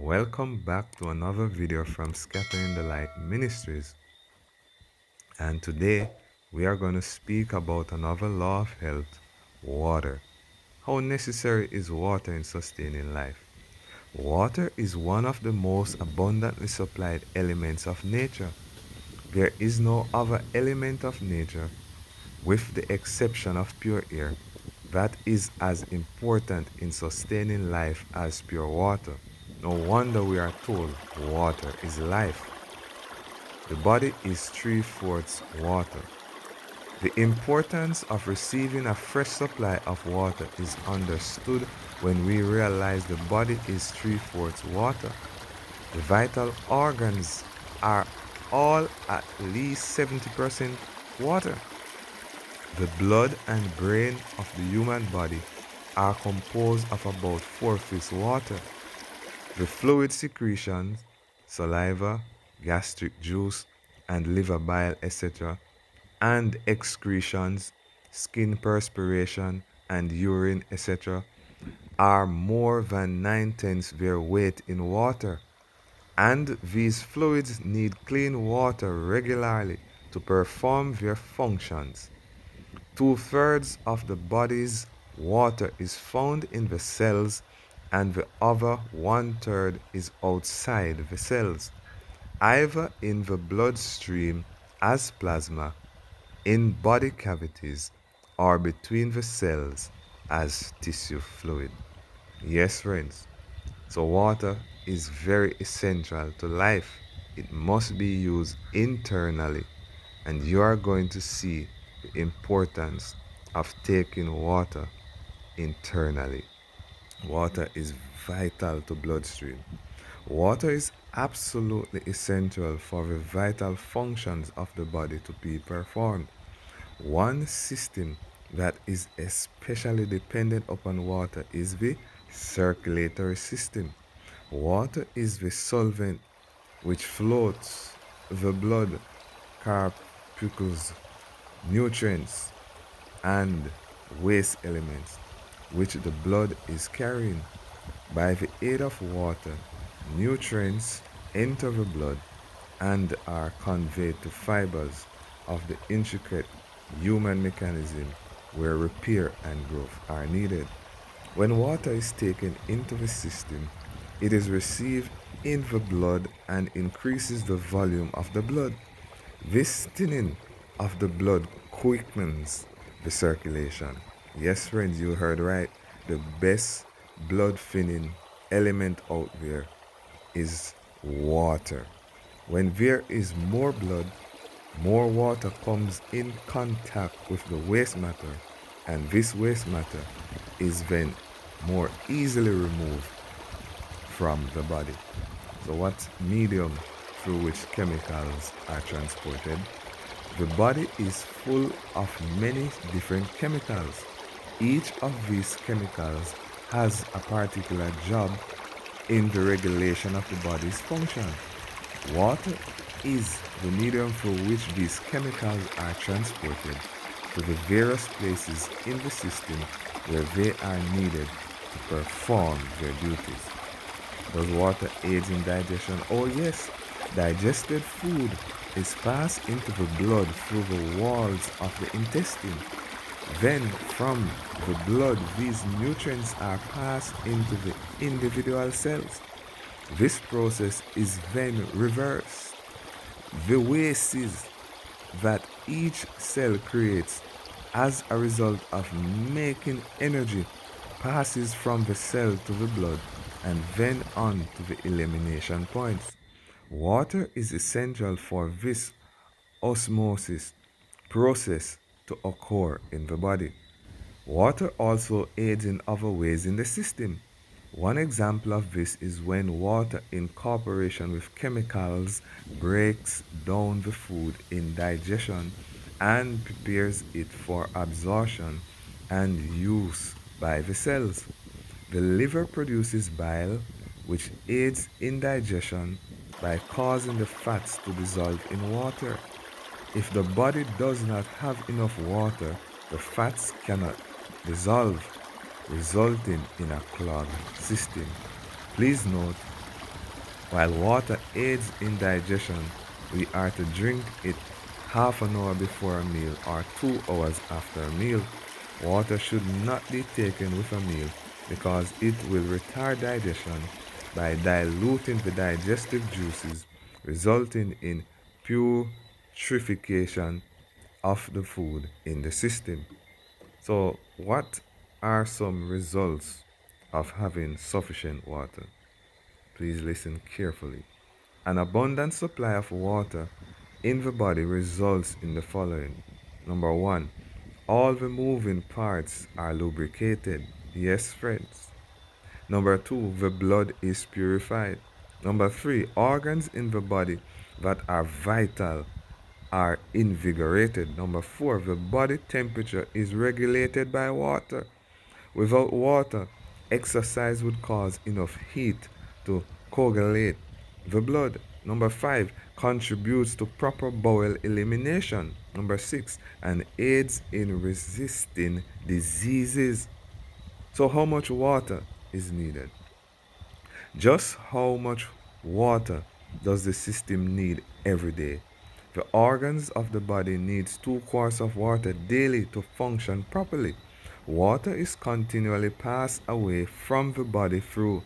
Welcome back to another video from Scattering the Light Ministries. And today we are going to speak about another law of health, water. How necessary is water in sustaining life? Water is one of the most abundantly supplied elements of nature. There is no other element of nature, with the exception of pure air, that is as important in sustaining life as pure water. No wonder we are told water is life. The body is three-fourths water. The importance of receiving a fresh supply of water is understood when we realize the body is three-fourths water. The vital organs are all at least 70% water. The blood and brain of the human body are composed of about 4/5 water. The fluid secretions, saliva, gastric juice, and liver bile, etc., and excretions, skin perspiration, and urine, etc., are more than 9/10 their weight in water. And these fluids need clean water regularly to perform their functions. 2/3 of the body's water is found in the cells, and the other 1/3 is outside the cells, either in the bloodstream as plasma, in body cavities, or between the cells as tissue fluid. Yes, friends. So water is very essential to life. It must be used internally, and you are going to see the importance of taking water internally. Water is vital to bloodstream. Water is absolutely essential for the vital functions of the body to be performed. One system that is especially dependent upon water is the circulatory system. Water is the solvent which floats the blood corpuscles, nutrients, and waste elements which the blood is carrying. By the aid of water, nutrients enter the blood and are conveyed to fibers of the intricate human mechanism where repair and growth are needed. When water is taken into the system, it is received in the blood and increases the volume of the blood. This thinning of the blood quickens the circulation. Yes, friends, you heard right. The best blood thinning element out there is water. When there is more blood, more water comes in contact with the waste matter, and this waste matter is then more easily removed from the body. So what medium through which chemicals are transported? The body is full of many different chemicals. Each of these chemicals has a particular job in the regulation of the body's function. Water is the medium through which these chemicals are transported to the various places in the system where they are needed to perform their duties. Does water aid in digestion? Oh yes, digested food is passed into the blood through the walls of the intestine. Then from the blood, these nutrients are passed into the individual cells. This process is then reversed. The wastes that each cell creates as a result of making energy passes from the cell to the blood and then on to the elimination points. Water is essential for this osmosis process to occur in the body. Water also aids in other ways in the system. One example of this is when water in cooperation with chemicals breaks down the food in digestion and prepares it for absorption and use by the cells. The liver produces bile, which aids in digestion by causing the fats to dissolve in water. If the body does not have enough water, the fats cannot dissolve, resulting in a clogged system. Please note, While water aids in digestion, we are to drink it half an hour before a meal or 2 hours after a meal. Water should not be taken with a meal because it will retard digestion by diluting the digestive juices, resulting in putrefaction of the food in the system. So, what are some results of having sufficient water? Please listen carefully. An abundant supply of water in the body results in the following. Number one, all the moving parts are lubricated. Yes, friends. Number two, the blood is purified. Number three, organs in the body that are vital are invigorated. Number four, the body temperature is regulated by water. Without water, exercise would cause enough heat to coagulate the blood. Number five, contributes to proper bowel elimination. Number six, and aids in resisting diseases. So, how much water is needed? Just how much water does the system need every day? The organs of the body needs 2 quarts of water daily to function properly. Water is continually passed away from the body through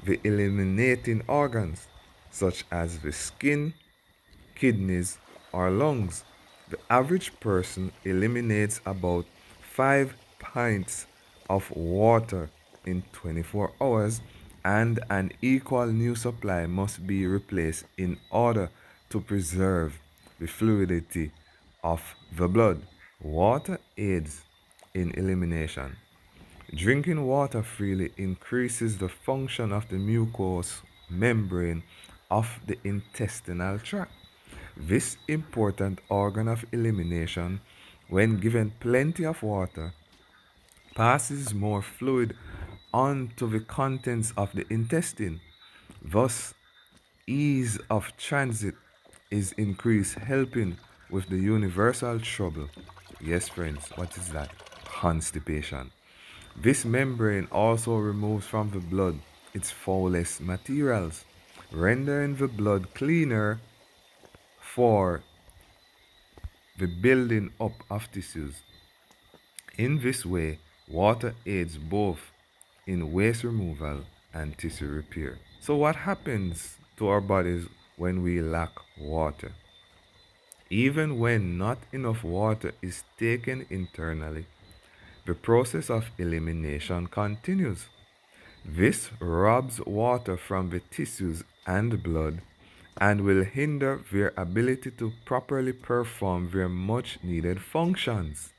the eliminating organs, such as the skin, kidneys, or lungs. The average person eliminates about 5 pints of water in 24 hours, and an equal new supply must be replaced in order to preserve the fluidity of the blood. Water aids in elimination. Drinking water freely increases the function of the mucous membrane of the intestinal tract. This important organ of elimination, when given plenty of water, passes more fluid onto the contents of the intestine. Thus, ease of transit is increased, helping with the universal trouble. Yes, friends, what is that? Constipation. This membrane also removes from the blood its foulest materials, rendering the blood cleaner for the building up of tissues. In this way, water aids both in waste removal and tissue repair. So, what happens to our bodies when we lack water? Even when not enough water is taken internally, the process of elimination continues. This robs water from the tissues and blood and will hinder their ability to properly perform their much needed functions.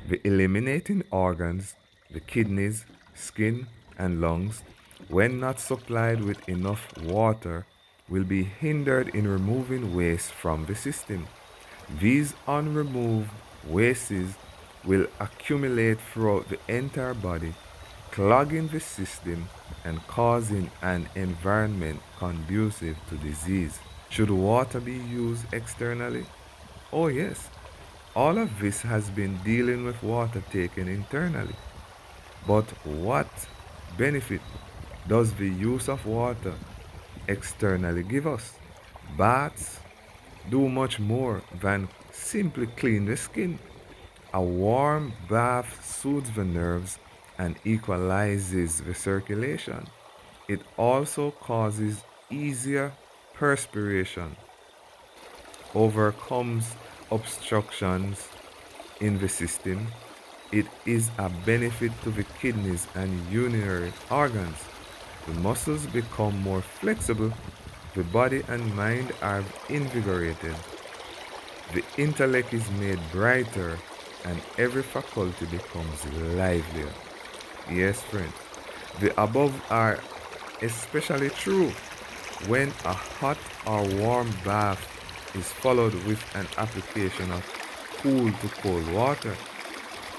The eliminating organs, the kidneys, skin, and lungs, when not supplied with enough water, will be hindered in removing waste from the system. These unremoved wastes will accumulate throughout the entire body, clogging the system and causing an environment conducive to disease. Should water be used externally? Oh, yes. All of this has been dealing with water taken internally. But what benefit does the use of water externally give us? Baths do much more than simply clean the skin. A warm bath soothes the nerves and equalizes the circulation. It also causes easier perspiration, overcomes obstructions in the system. It is a benefit to the kidneys and urinary organs. The muscles become more flexible, the body and mind are invigorated, the intellect is made brighter, and every faculty becomes livelier. Yes, friends, the above are especially true when a hot or warm bath is followed with an application of cool to cold water.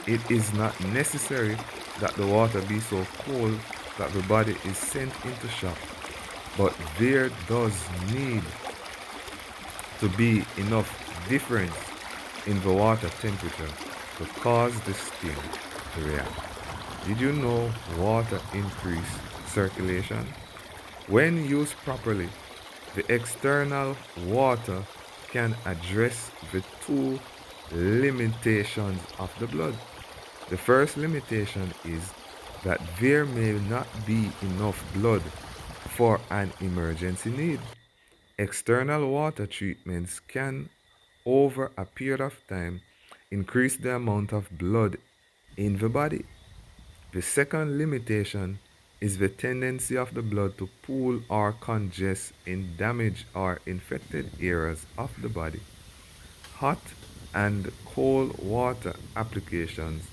It is not necessary that the water be so cold that the body is sent into shock, but there does need to be enough difference in the water temperature to cause the skin to react. Did you know water increases circulation? When used properly, The external water can address the two limitations of the blood. The first limitation is that there may not be enough blood for an emergency need. External water treatments can, over a period of time, increase the amount of blood in the body. The second limitation is the tendency of the blood to pool or congest in damaged or infected areas of the body. Hot and cold water applications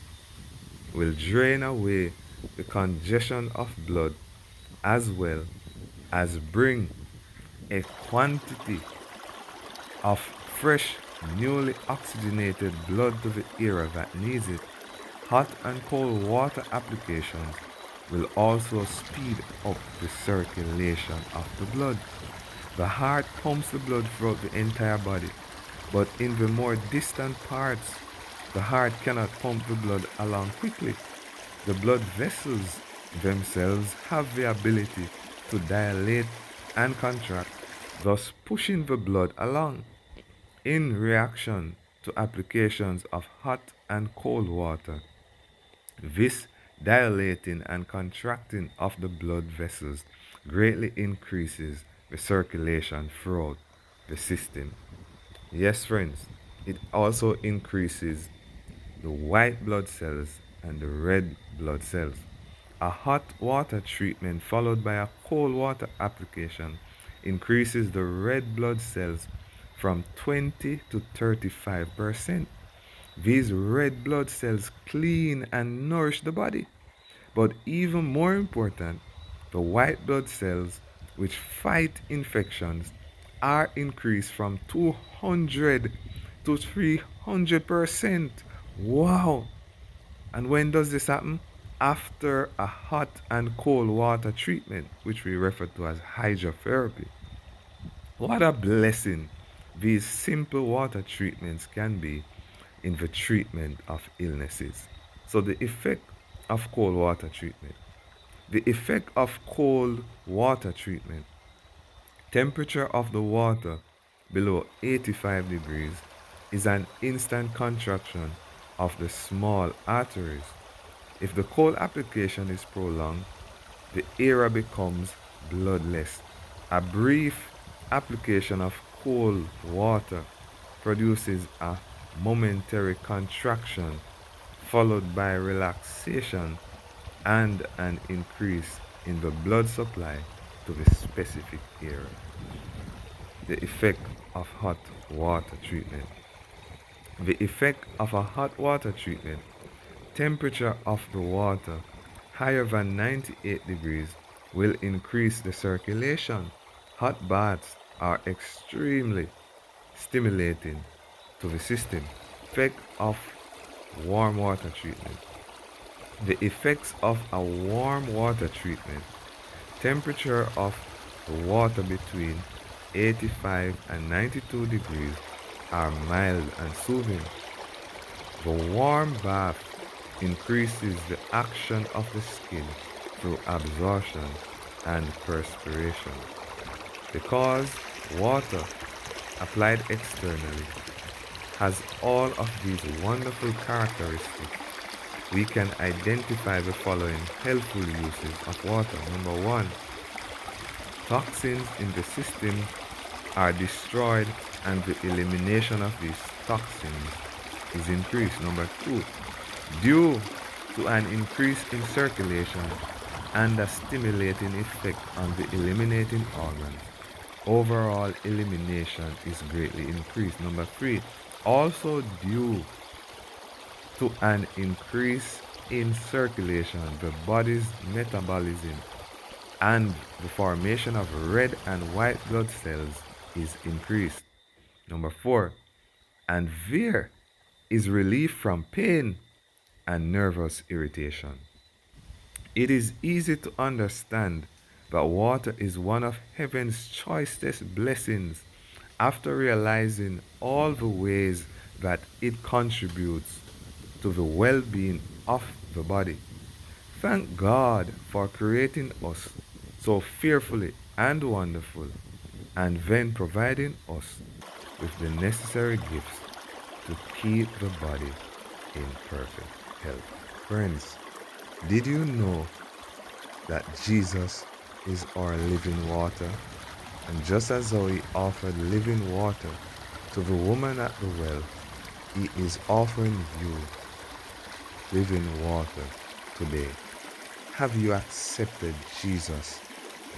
will drain away the congestion of blood as well as bring a quantity of fresh, newly oxygenated blood to the area that needs it. Hot and cold water applications will also speed up the circulation of the blood. The heart pumps the blood throughout the entire body, but in the more distant parts, the heart cannot pump the blood along quickly. The blood vessels themselves have the ability to dilate and contract, thus pushing the blood along. In reaction to applications of hot and cold water, this dilating and contracting of the blood vessels greatly increases the circulation throughout the system. Yes, friends, it also increases the white blood cells and the red blood cells. A hot water treatment followed by a cold water application increases the red blood cells from 20 to 35%. These red blood cells clean and nourish the body. But even more important, the white blood cells, which fight infections, are increased from 200 to 300%. Wow! And when does this happen? After a hot and cold water treatment, which we refer to as hydrotherapy. What a blessing these simple water treatments can be in the treatment of illnesses. So, the effect of cold water treatment. The effect of cold water treatment. Temperature of the water below 85 degrees is an instant contraction of the small arteries. If the cold application is prolonged, the area becomes bloodless. A brief application of cold water produces a momentary contraction followed by relaxation and an increase in the blood supply to the specific area. The effect of hot water treatment. The effect of a hot water treatment. Temperature of the water higher than 98 degrees will increase the circulation. Hot baths are extremely stimulating to the system. Effect of warm water treatment. The effects of a warm water treatment. Temperature of the water between 85 and 92 degrees are mild and soothing. The warm bath increases the action of the skin through absorption and perspiration. Because water applied externally has all of these wonderful characteristics, we can identify the following helpful uses of water. Number one, toxins in the system are destroyed and the elimination of these toxins is increased. Number two, due to an increase in circulation and a stimulating effect on the eliminating organs, overall elimination is greatly increased. Number three, also due to an increase in circulation, the body's metabolism and the formation of red and white blood cells is increased. Number four, and there is relief from pain and nervous irritation. It is easy to understand that water is one of heaven's choicest blessings after realizing all the ways that it contributes to the well being of the body. Thank God for creating us so fearfully and wonderful. and then providing us with the necessary gifts to keep the body in perfect health. Friends, did you know that Jesus is our living water? And just as how he offered living water to the woman at the well, he is offering you living water today. Have you accepted Jesus,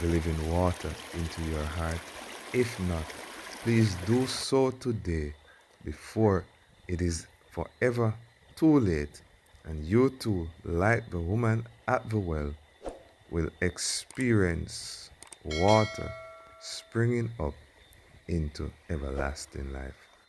the living water, into your heart? If not, please do so today before it is forever too late, and you too, like the woman at the well, will experience water springing up into everlasting life.